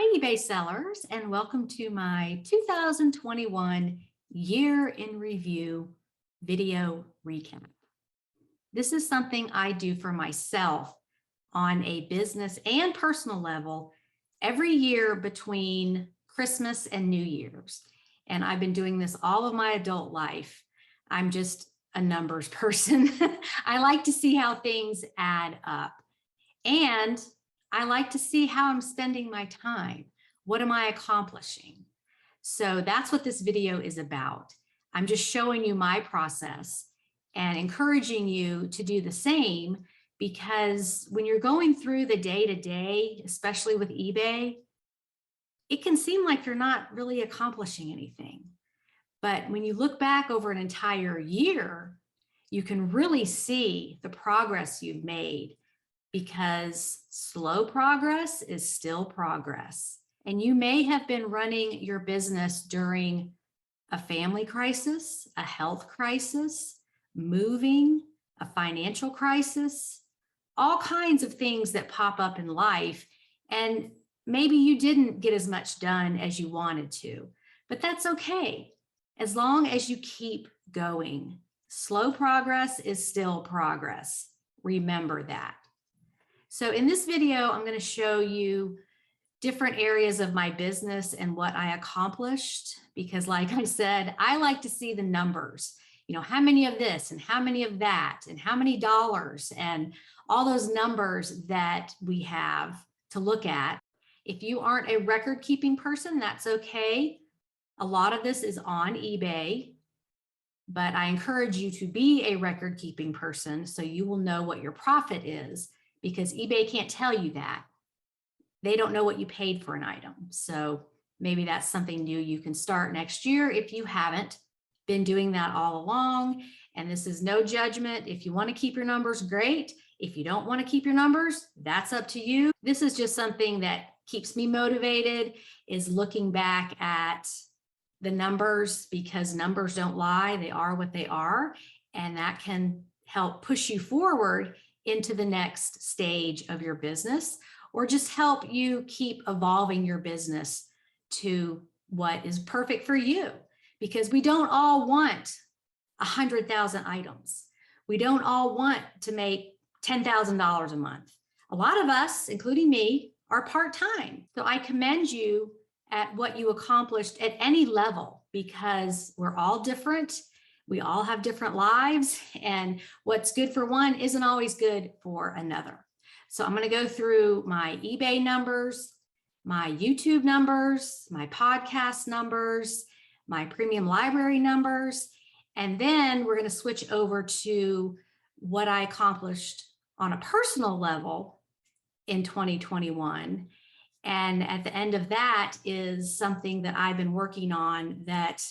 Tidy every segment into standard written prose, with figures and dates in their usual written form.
Hi, eBay sellers, and welcome to my 2021 Year in Review video recap. This is something I do for myself on a business and personal level every year between Christmas and New Year's. And I've been doing this all of my adult life. I'm just a numbers person. I like to see how things add up. And I like to see how I'm spending my time. What am I accomplishing? So that's what this video is about. I'm just showing you my process and encouraging you to do the same, because when you're going through the day to day, especially with eBay, it can seem like you're not really accomplishing anything. But when you look back over an entire year, you can really see the progress you've made, because slow progress is still progress. And you may have been running your business during a family crisis, a health crisis, moving, a financial crisis, all kinds of things that pop up in life. And maybe you didn't get as much done as you wanted to, but that's okay, as long as you keep going. Slow progress is still progress. Remember that. So in this video, I'm going to show you different areas of my business and what I accomplished, because like I said, I like to see the numbers, how many of this and how many of that and how many dollars and all those numbers that we have to look at. If you aren't a record keeping person, that's okay. A lot of this is on eBay, but I encourage you to be a record keeping person so you will know what your profit is, because eBay can't tell you that. They don't know what you paid for an item. So maybe that's something new you can start next year if you haven't been doing that all along. And this is no judgment. If you want to keep your numbers, great. If you don't want to keep your numbers, that's up to you. This is just something that keeps me motivated, is looking back at the numbers, because numbers don't lie. They are what they are. And that can help push you forward into the next stage of your business, or just help you keep evolving your business to what is perfect for you. Because we don't all want 100,000 items. We don't all want to make $10,000 a month. A lot of us, including me, are part-time. So I commend you at what you accomplished at any level, because we're all different. We all have different lives, and what's good for one isn't always good for another. So I'm going to go through my eBay numbers, my YouTube numbers, my podcast numbers, my premium library numbers, and then we're going to switch over to what I accomplished on a personal level in 2021. And at the end of that is something that I've been working on that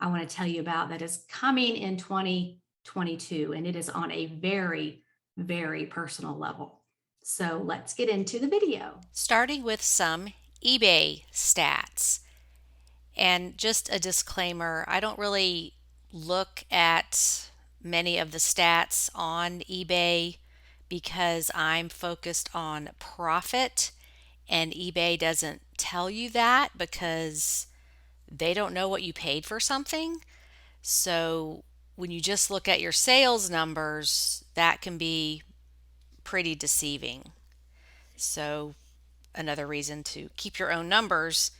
I want to tell you about, that is coming in 2022. And it is on a very, very personal level. So let's get into the video. Starting with some eBay stats. And just a disclaimer, I don't really look at many of the stats on eBay because I'm focused on profit, and eBay doesn't tell you that because they don't know what you paid for something. So when you just look at your sales numbers, that can be pretty deceiving. So another reason to keep your own numbers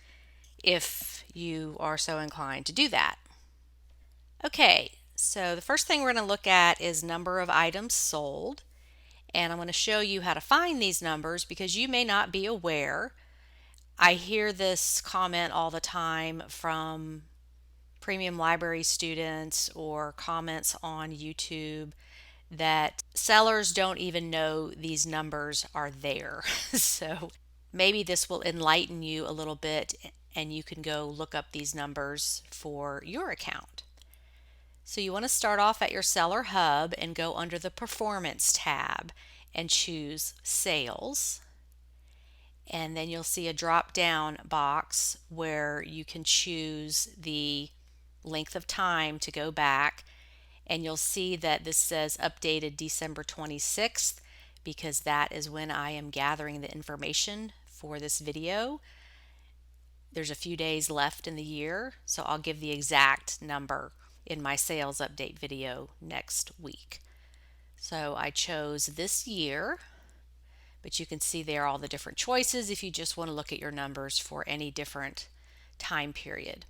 if you are so inclined to do that. Okay, so the first thing we're going to look at is number of items sold. And I'm going to show you how to find these numbers, because you may not be aware. I hear this comment all the time from premium library students or comments on YouTube that sellers don't even know these numbers are there. So maybe this will enlighten you a little bit and you can go look up these numbers for your account. So you want to start off at your seller hub and go under the performance tab and choose sales. And then you'll see a drop down box where you can choose the length of time to go back, and you'll see that this says updated December 26th, because that is when I am gathering the information for this video. There's a few days left in the year, so I'll give the exact number in my sales update video next week. So I chose this year, but you can see there all the different choices if you just want to look at your numbers for any different time period.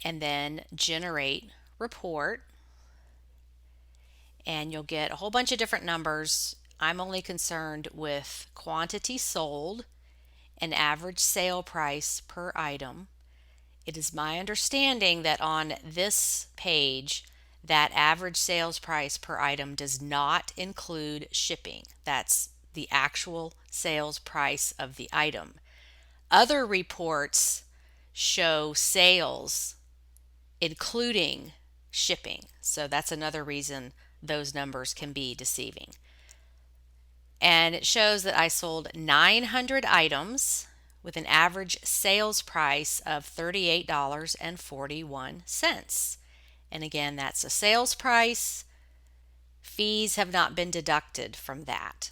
And then generate report, and you'll get a whole bunch of different numbers. I'm only concerned with quantity sold and average sale price per item. It is my understanding that on this page, that average sales price per item does not include shipping. That's the actual sales price of the item. Other reports show sales including shipping. So that's another reason those numbers can be deceiving. And it shows that I sold 900 items with an average sales price of $38.41. And again, that's a sales price. Fees have not been deducted from that.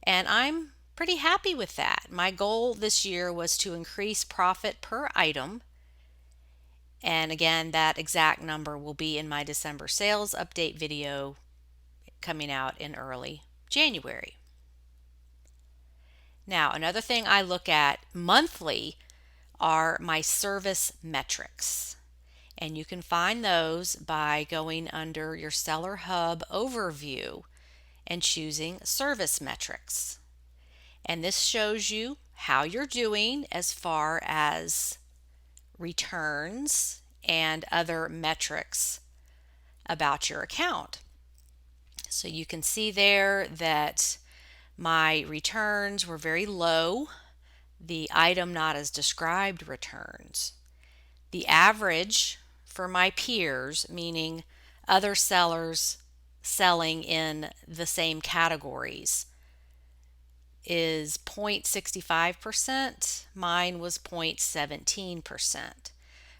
And I'm pretty happy with that. My goal this year was to increase profit per item. And again, that exact number will be in my December sales update video coming out in early January. Now, another thing I look at monthly are my service metrics. And you can find those by going under your Seller Hub overview and choosing service metrics. And this shows you how you're doing as far as returns and other metrics about your account. So you can see there that my returns were very low. The item not as described returns. The average for my peers, meaning other sellers selling in the same categories, is 0.65%. Mine was 0.17%.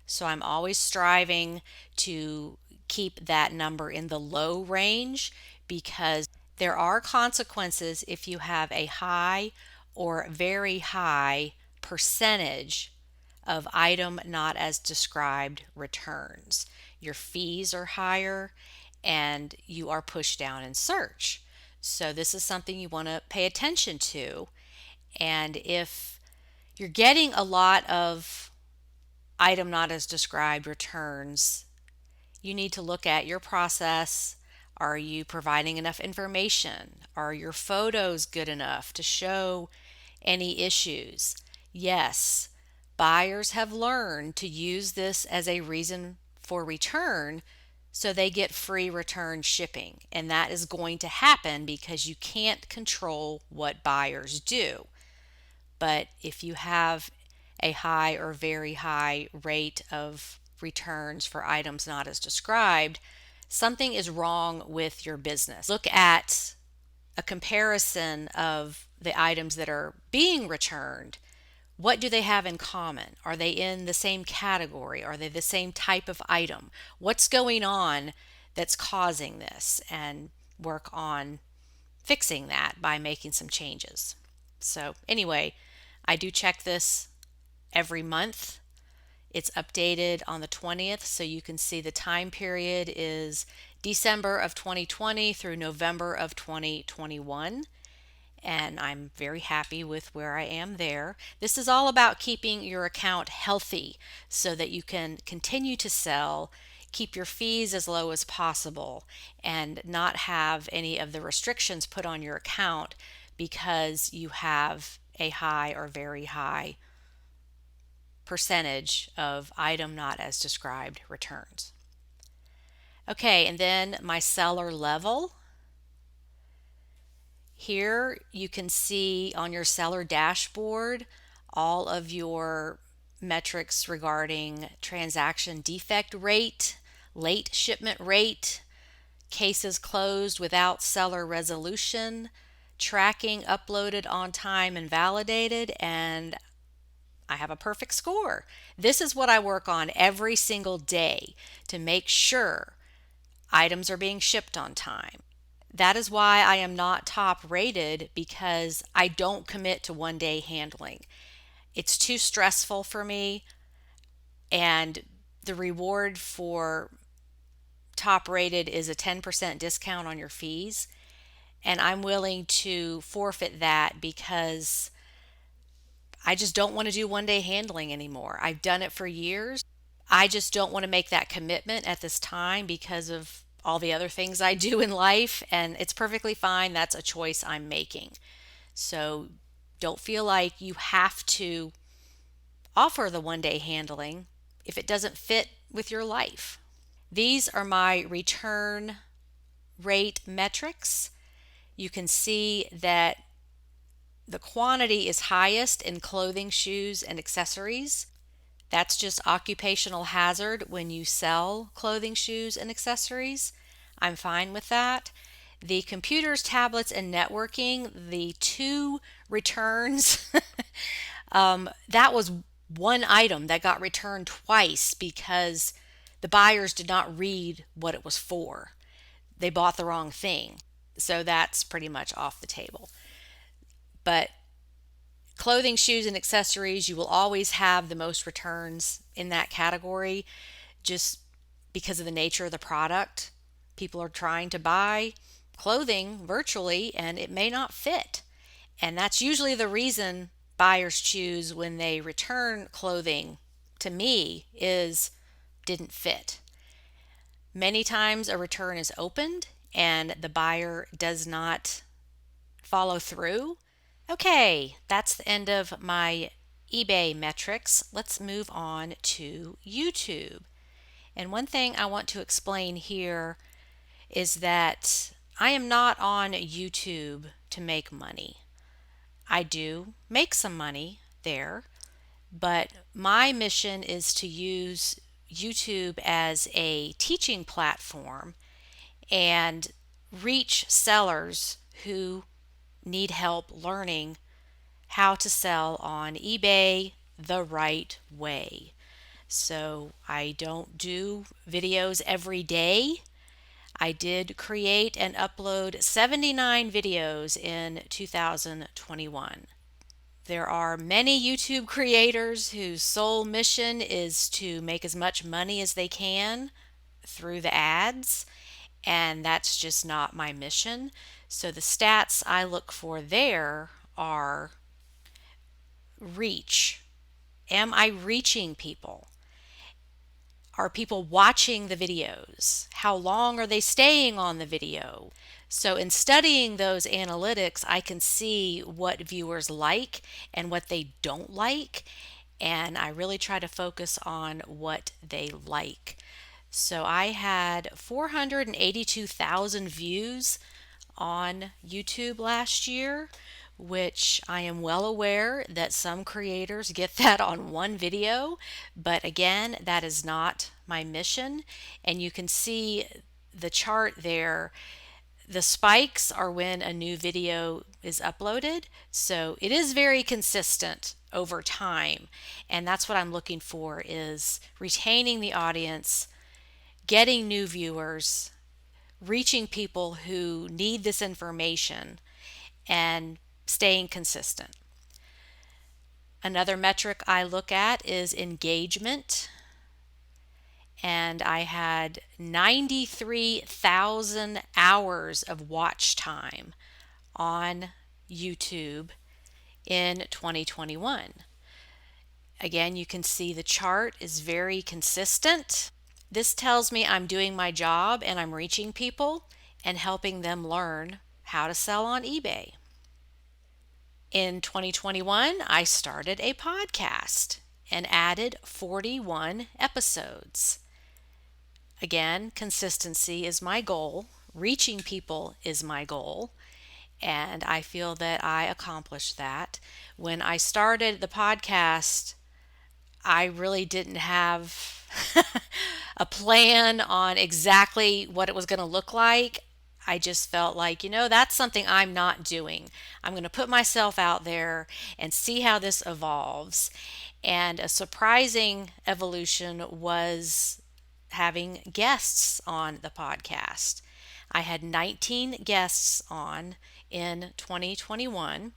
So I'm always striving to keep that number in the low range because there are consequences if you have a high or very high percentage of item not as described returns. Your fees are higher and you are pushed down in search. So this is something you want to pay attention to. And if you're getting a lot of item not as described returns, you need to look at your process. Are you providing enough information? Are your photos good enough to show any issues? Yes, buyers have learned to use this as a reason for return, so they get free return shipping. And that is going to happen because you can't control what buyers do. But if you have a high or very high rate of returns for items not as described, something is wrong with your business. Look at a comparison of the items that are being returned. What do they have in common? Are they in the same category? Are they the same type of item? What's going on that's causing this? And work on fixing that by making some changes. So anyway, I do check this every month. It's updated on the 20th, so you can see the time period is December of 2020 through November of 2021. And I'm very happy with where I am there. This is all about keeping your account healthy so that you can continue to sell, keep your fees as low as possible, and not have any of the restrictions put on your account because you have a high or very high percentage of item not as described returns. Okay, and then my seller level. Here you can see on your seller dashboard all of your metrics regarding transaction defect rate, late shipment rate, cases closed without seller resolution, tracking uploaded on time and validated, and I have a perfect score. This is what I work on every single day to make sure items are being shipped on time. That is why I am not top rated, because I don't commit to 1 day handling. It's too stressful for me, and the reward for top rated is a 10% discount on your fees. And I'm willing to forfeit that because I just don't want to do 1 day handling anymore. I've done it for years. I just don't want to make that commitment at this time because of all the other things I do in life. And it's perfectly fine. That's a choice I'm making. So don't feel like you have to offer the 1 day handling if it doesn't fit with your life. These are my return rate metrics. You can see that the quantity is highest in clothing, shoes, and accessories. That's just occupational hazard when you sell clothing, shoes, and accessories. I'm fine with that. The computers, tablets, and networking, the two returns, that was one item that got returned twice because the buyers did not read what it was for. They bought the wrong thing. So that's pretty much off the table. But clothing, shoes, and accessories, you will always have the most returns in that category just because of the nature of the product. People are trying to buy clothing virtually and it may not fit. And that's usually the reason buyers choose when they return clothing to me is didn't fit. Many times a return is opened and the buyer does not follow through. Okay, that's the end of my eBay metrics. Let's move on to YouTube. And one thing I want to explain here is that I am not on YouTube to make money. I do make some money there, but my mission is to use YouTube as a teaching platform and reach sellers who need help learning how to sell on eBay the right way. So I don't do videos every day. I did create and upload 79 videos in 2021. There are many YouTube creators whose sole mission is to make as much money as they can through the ads, and that's just not my mission. So the stats I look for there are reach. Am I reaching people? Are people watching the videos? How long are they staying on the video? So in studying those analytics, I can see what viewers like and what they don't like, and I really try to focus on what they like. So I had 482,000 views on YouTube last year, which I am well aware that some creators get that on one video, but again, that is not my mission. And you can see the chart there. The spikes are when a new video is uploaded, so it is very consistent over time, and that's what I'm looking for, is retaining the audience, getting new viewers, reaching people who need this information, and staying consistent. Another metric I look at is engagement, and I had 93,000 hours of watch time on YouTube in 2021. Again, you can see the chart is very consistent. This tells me I'm doing my job and I'm reaching people and helping them learn how to sell on eBay. In 2021, I started a podcast and added 41 episodes. Again, consistency is my goal, reaching people is my goal, and I feel that I accomplished that. When I started the podcast, I really didn't have a plan on exactly what it was going to look like. I just felt like, that's something I'm not doing. I'm going to put myself out there and see how this evolves. And a surprising evolution was having guests on the podcast. I had 19 guests on in 2021,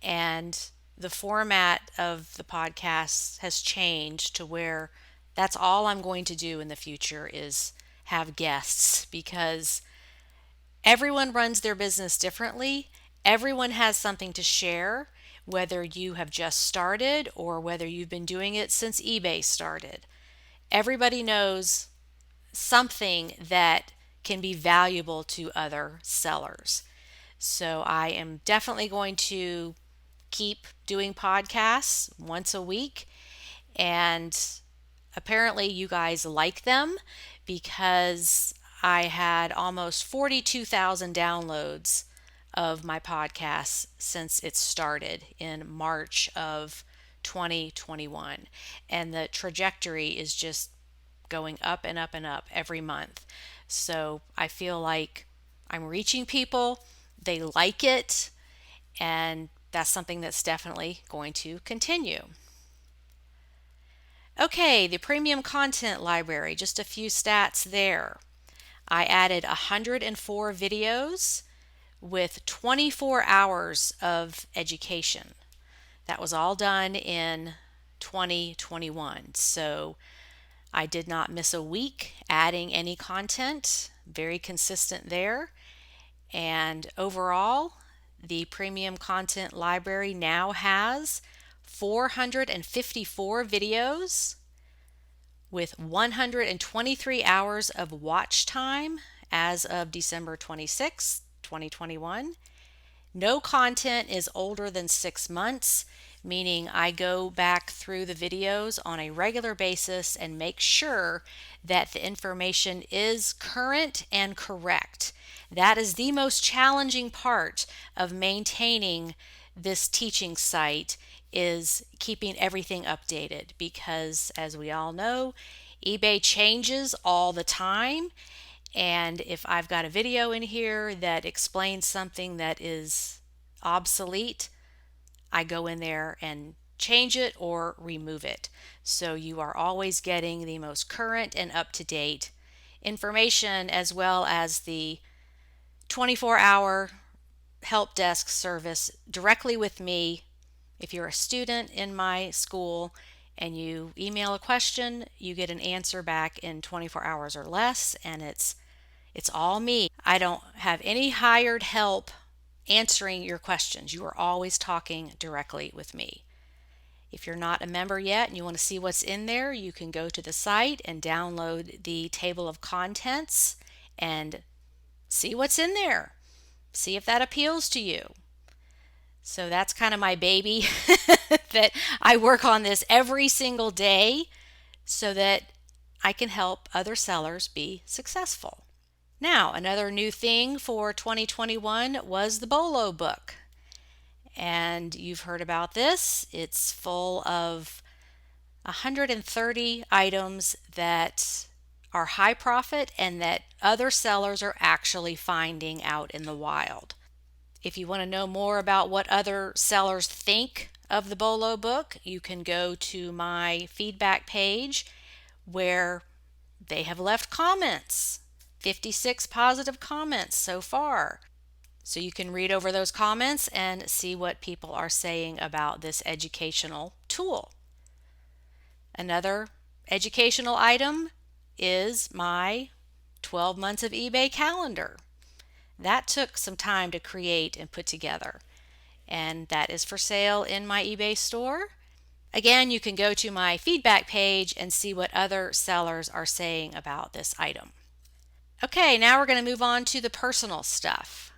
and the format of the podcast has changed to where that's all I'm going to do in the future is have guests, because everyone runs their business differently. Everyone has something to share, whether you have just started or whether you've been doing it since eBay started. Everybody knows something that can be valuable to other sellers. So I am definitely going to keep doing podcasts once a week, and apparently you guys like them, because I had almost 42,000 downloads of my podcast since it started in March of 2021, and the trajectory is just going up and up and up every month. So I feel like I'm reaching people, they like it, and that's something that's definitely going to continue. Okay, the premium content library, just a few stats there. I added 104 videos with 24 hours of education. That was all done in 2021. So I did not miss a week adding any content, very consistent there. And overall, the premium content library now has 454 videos with 123 hours of watch time as of December 26, 2021. No content is older than 6 months, meaning I go back through the videos on a regular basis and make sure that the information is current and correct. That is the most challenging part of maintaining this teaching site, is keeping everything updated, because as we all know, eBay changes all the time. And if I've got a video in here that explains something that is obsolete, I go in there and change it or remove it. So you are always getting the most current and up-to-date information, as well as the 24-hour help desk service directly with me. If you're a student in my school and you email a question, you get an answer back in 24 hours or less, and it's all me. I don't have any hired help answering your questions. You are always talking directly with me. If you're not a member yet and you want to see what's in there, you can go to the site and download the table of contents and see what's in there. See if that appeals to you. So that's kind of my baby that I work on this every single day so that I can help other sellers be successful. Now, another new thing for 2021 was the BOLO book. And you've heard about this. It's full of 130 items that are high profit and that other sellers are actually finding out in the wild. If you want to know more about what other sellers think of the BOLO book, you can go to my feedback page where they have left comments. 56 positive comments so far. So you can read over those comments and see what people are saying about this educational tool. Another educational item is my 12 months of eBay calendar. That took some time to create and put together, and that is for sale in my eBay store. Again, you can go to my feedback page and see what other sellers are saying about this item. Okay, now we're going to move on to the personal stuff.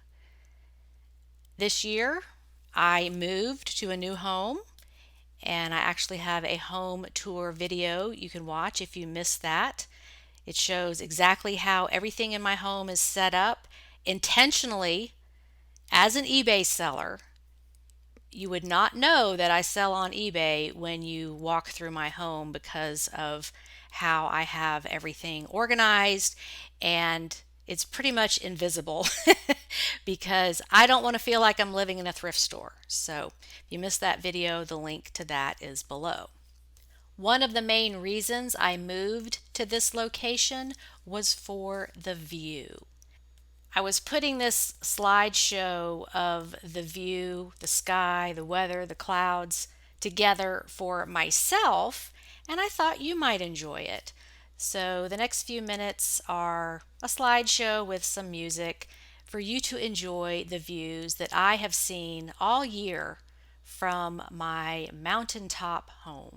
This year, I moved to a new home, and I actually have a home tour video you can watch if you missed that. It shows exactly how everything in my home is set up intentionally. As an eBay seller, you would not know that I sell on eBay when you walk through my home, because of how I have everything organized, and it's pretty much invisible because I don't want to feel like I'm living in a thrift store. So if you missed that video, the link to that is below. One of the main reasons I moved to this location was for the view. I was putting this slideshow of the view, the sky, the weather, the clouds together for myself, and I thought you might enjoy it. So the next few minutes are a slideshow with some music for you to enjoy the views that I have seen all year from my mountaintop home.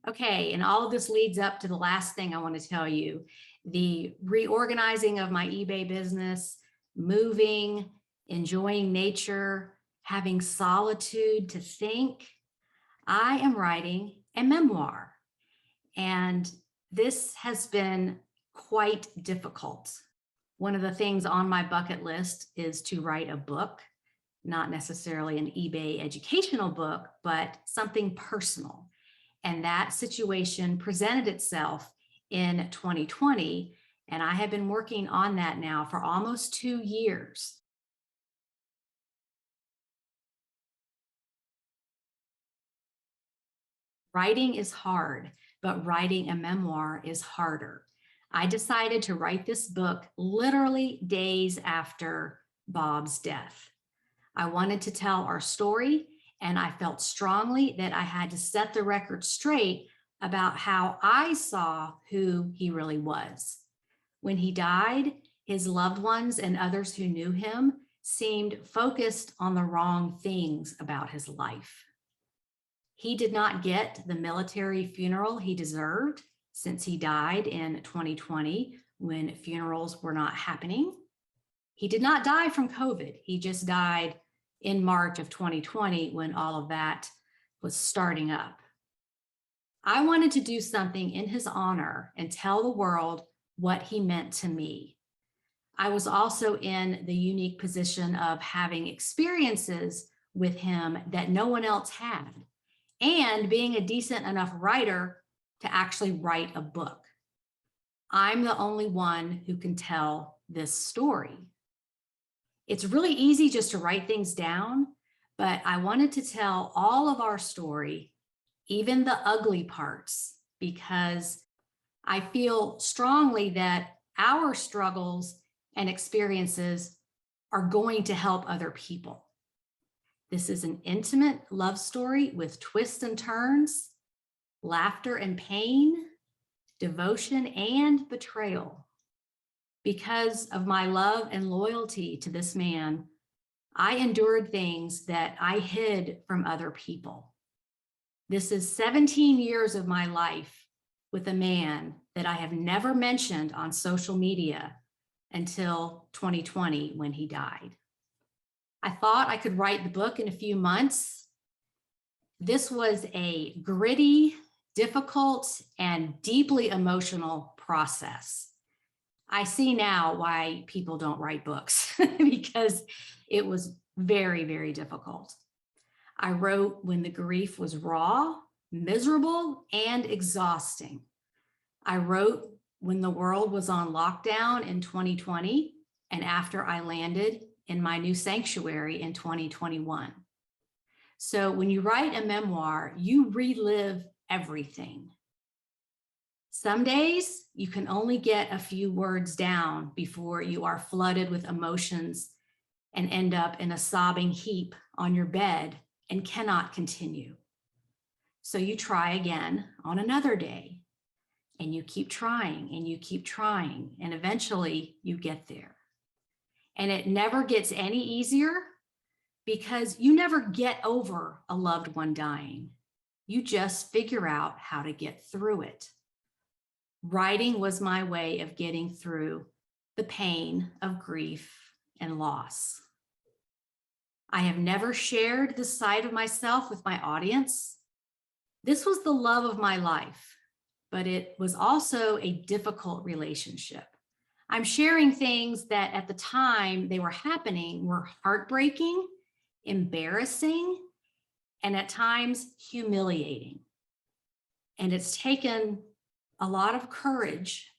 Okay, and all of this leads up to the last thing I want to tell you, the reorganizing of my eBay business, moving, enjoying nature, having solitude to think. I am writing a memoir, and this has been quite difficult. One of the things on my bucket list is to write a book, not necessarily an eBay educational book, but something personal. And that situation presented itself in 2020. And I have been working on that now for almost 2 years. Writing is hard, but writing a memoir is harder. I decided to write this book literally days after Bob's death. I wanted to tell our story, and I felt strongly that I had to set the record straight about how I saw who he really was. When he died, his loved ones and others who knew him seemed focused on the wrong things about his life. He did not get the military funeral he deserved since he died in 2020 when funerals were not happening. He did not die from COVID. He just died in March of 2020 when all of that was starting up. I wanted to do something in his honor and tell the world what he meant to me. I was also in the unique position of having experiences with him that no one else had, and being a decent enough writer to actually write a book. I'm the only one who can tell this story. It's really easy just to write things down, but I wanted to tell all of our story, even the ugly parts, because I feel strongly that our struggles and experiences are going to help other people. This is an intimate love story with twists and turns, laughter and pain, devotion and betrayal. Because of my love and loyalty to this man, I endured things that I hid from other people. This is 17 years of my life with a man that I have never mentioned on social media until 2020 when he died. I thought I could write the book in a few months. This was a gritty, difficult, and deeply emotional process. I see now why people don't write books because it was very, very difficult. I wrote when the grief was raw, miserable, and exhausting. I wrote when the world was on lockdown in 2020 and after I landed in my new sanctuary in 2021. So when you write a memoir, you relive everything. Some days you can only get a few words down before you are flooded with emotions and end up in a sobbing heap on your bed and cannot continue. So you try again on another day, and you keep trying and you keep trying, and eventually you get there. And it never gets any easier because you never get over a loved one dying. You just figure out how to get through it. Writing was my way of getting through the pain of grief and loss. I have never shared this side of myself with my audience. This was the love of my life, but it was also a difficult relationship. I'm sharing things that at the time they were happening were heartbreaking, embarrassing, and at times humiliating. And it's taken a lot of courage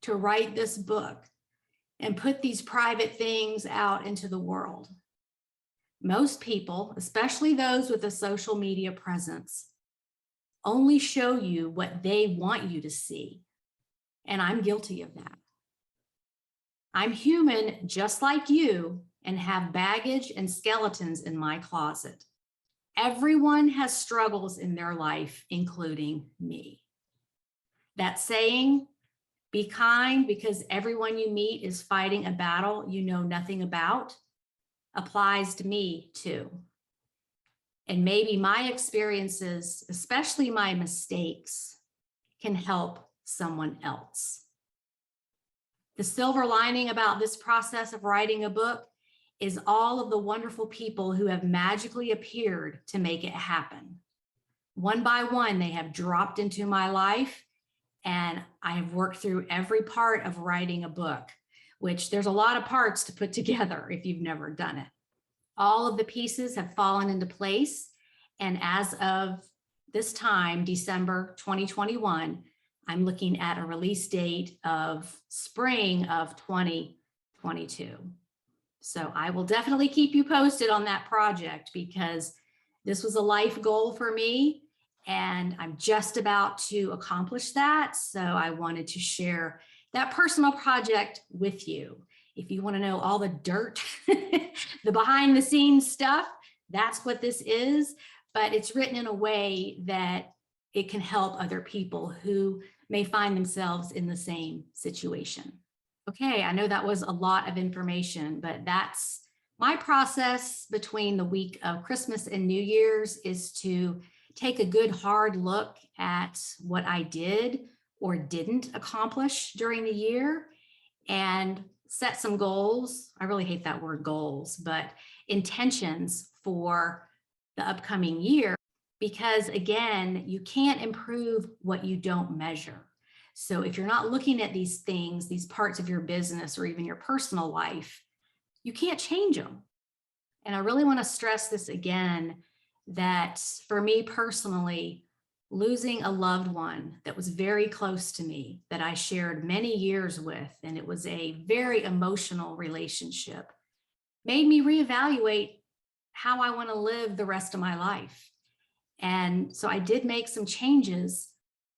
to write this book and put these private things out into the world. Most people, especially those with a social media presence, only show you what they want you to see. And I'm guilty of that. I'm human just like you and have baggage and skeletons in my closet. Everyone has struggles in their life, including me. That saying, be kind because everyone you meet is fighting a battle you know nothing about, applies to me too. And maybe my experiences, especially my mistakes, can help someone else. The silver lining about this process of writing a book is all of the wonderful people who have magically appeared to make it happen. One by one, they have dropped into my life, and I have worked through every part of writing a book, which there's a lot of parts to put together if you've never done it. All of the pieces have fallen into place. And as of this time, December 2021, I'm looking at a release date of spring of 2022. So I will definitely keep you posted on that project because this was a life goal for me and I'm just about to accomplish that. So I wanted to share that personal project with you. If you want to know all the dirt, the behind the scenes stuff, that's what this is. But it's written in a way that it can help other people who may find themselves in the same situation. Okay, I know that was a lot of information, but that's my process between the week of Christmas and New Year's is to take a good hard look at what I did or didn't accomplish during the year and set some goals. I really hate that word goals, but intentions for the upcoming year, because again, you can't improve what you don't measure. So if you're not looking at these things, these parts of your business or even your personal life, you can't change them. And I really want to stress this again, that for me personally, losing a loved one that was very close to me, that I shared many years with, and it was a very emotional relationship, made me reevaluate how I want to live the rest of my life. And so I did make some changes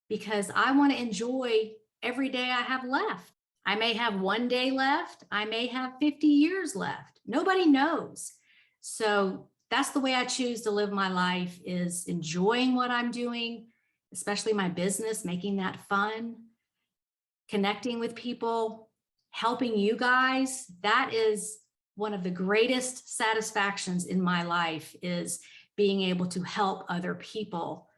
because I want to enjoy every day I have left. I may have one day left. I may have 50 years left. Nobody knows. So that's the way I choose to live my life, is enjoying what I'm doing, especially my business, making that fun, connecting with people, helping you guys. That is one of the greatest satisfactions in my life, is being able to help other people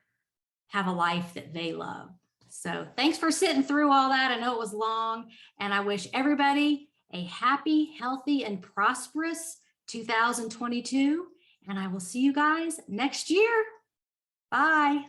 have a life that they love. So thanks for sitting through all that. I know it was long, and I wish everybody a happy, healthy, and prosperous 2022. And I will see you guys next year. Bye.